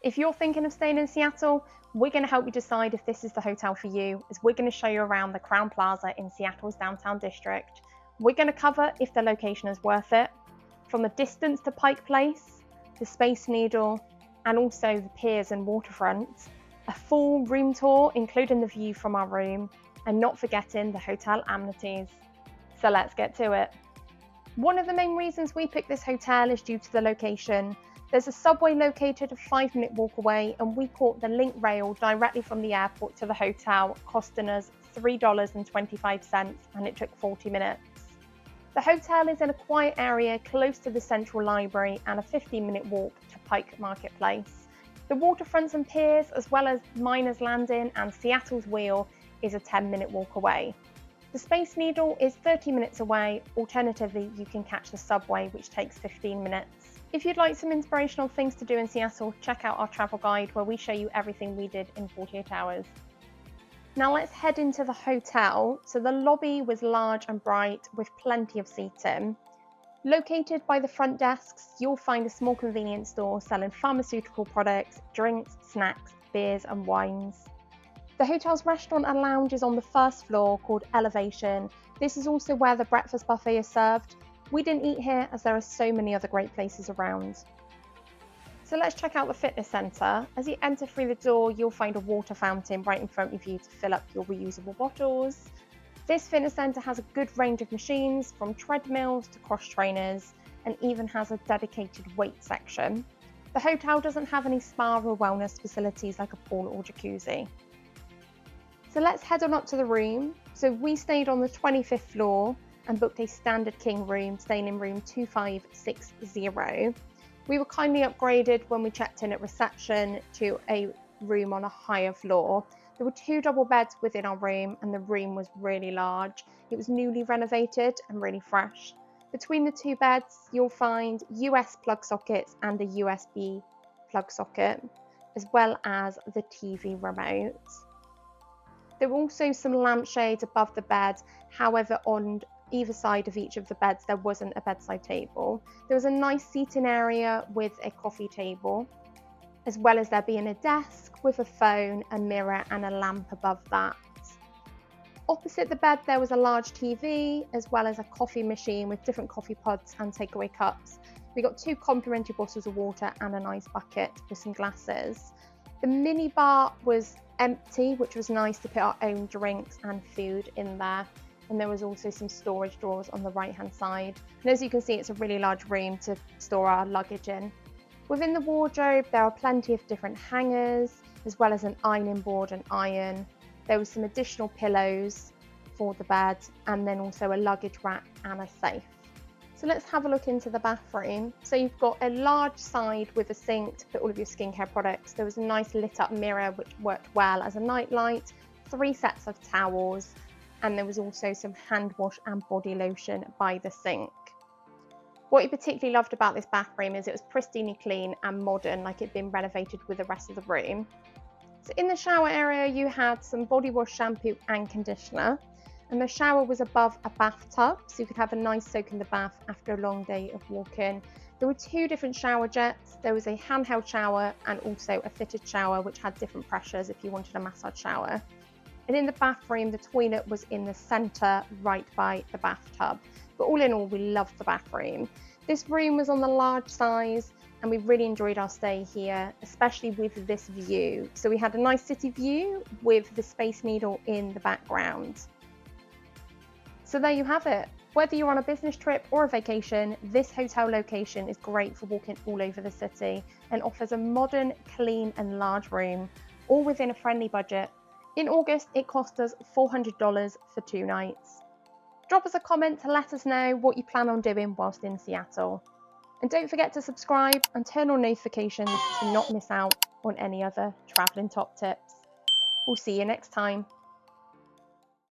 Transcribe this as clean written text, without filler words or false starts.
If you're thinking of staying in Seattle, we're going to help you decide if this is the hotel for you, as we're going to show you around the Crown Plaza in Seattle's downtown district. We're going to cover if the location is worth it, from the distance to Pike Place, the Space Needle, and also the piers and waterfront, a full room tour including the view from our room, and not forgetting the hotel amenities. So let's get to it. One of the main reasons we picked this hotel is due to the location. There's a subway located a 5-minute walk away, and we caught the link rail directly from the airport to the hotel, costing us $3.25, and it took 40 minutes. The hotel is in a quiet area close to the central library and a 15-minute walk to Pike Marketplace. The waterfronts and piers, as well as Miners Landing and Seattle's Wheel, is a 10-minute walk away. The Space Needle is 30 minutes away. Alternatively, you can catch the subway, which takes 15 minutes. If you'd like some inspirational things to do in Seattle, check out our travel guide where we show you everything we did in 48 hours. Now let's head into the hotel. So the lobby was large and bright with plenty of seating. Located by the front desks, you'll find a small convenience store selling pharmaceutical products, drinks, snacks, beers and wines. The hotel's restaurant and lounge is on the first floor called Elevation. This is also where the breakfast buffet is served. We didn't eat here as there are so many other great places around. So let's check out the fitness centre. As you enter through the door, you'll find a water fountain right in front of you to fill up your reusable bottles. This fitness centre has a good range of machines, from treadmills to cross trainers, and even has a dedicated weight section. The hotel doesn't have any spa or wellness facilities like a pool or jacuzzi. So let's head on up to the room. So we stayed on the 25th floor and booked a standard king room, staying in room 2560. We were kindly upgraded when we checked in at reception to a room on a higher floor. There were 2 double beds within our room, and the room was really large. It was newly renovated and really fresh. Between the 2 beds, you'll find US plug sockets and a USB plug socket, as well as the TV remote. There were also some lampshades above the bed. However, on either side of each of the beds, there wasn't a bedside table. There was a nice seating area with a coffee table, as well as there being a desk with a phone, a mirror and a lamp above that. Opposite the bed, there was a large TV, as well as a coffee machine with different coffee pods and takeaway cups. We got 2 complimentary bottles of water and an ice bucket with some glasses. The mini bar was empty, which was nice to put our own drinks and food in there. And there was also some storage drawers on the right hand side. And as you can see, it's a really large room to store our luggage in. Within the wardrobe, there are plenty of different hangers, as well as an ironing board and iron. There was some additional pillows for the bed, and then also a luggage rack and a safe. So let's have a look into the bathroom. So you've got a large side with a sink to put all of your skincare products. There was a nice lit up mirror which worked well as a night light, 3 sets of towels, and there was also some hand wash and body lotion by the sink. What I particularly loved about this bathroom is it was pristinely clean and modern, like it'd been renovated with the rest of the room. So in the shower area, you had some body wash, shampoo and conditioner. And the shower was above a bathtub, so you could have a nice soak in the bath after a long day of walking. There were 2 different shower jets. There was a handheld shower and also a fitted shower, which had different pressures if you wanted a massage shower. And in the bathroom, the toilet was in the centre, right by the bathtub. But all in all, we loved the bathroom. This room was on the large size, and we really enjoyed our stay here, especially with this view. So we had a nice city view with the Space Needle in the background. So there you have it. Whether you're on a business trip or a vacation, this hotel location is great for walking all over the city and offers a modern, clean and large room, all within a friendly budget. In August, it cost us $400 for 2 nights. Drop us a comment to let us know what you plan on doing whilst in Seattle. And don't forget to subscribe and turn on notifications to not miss out on any other travelling top tips. We'll see you next time.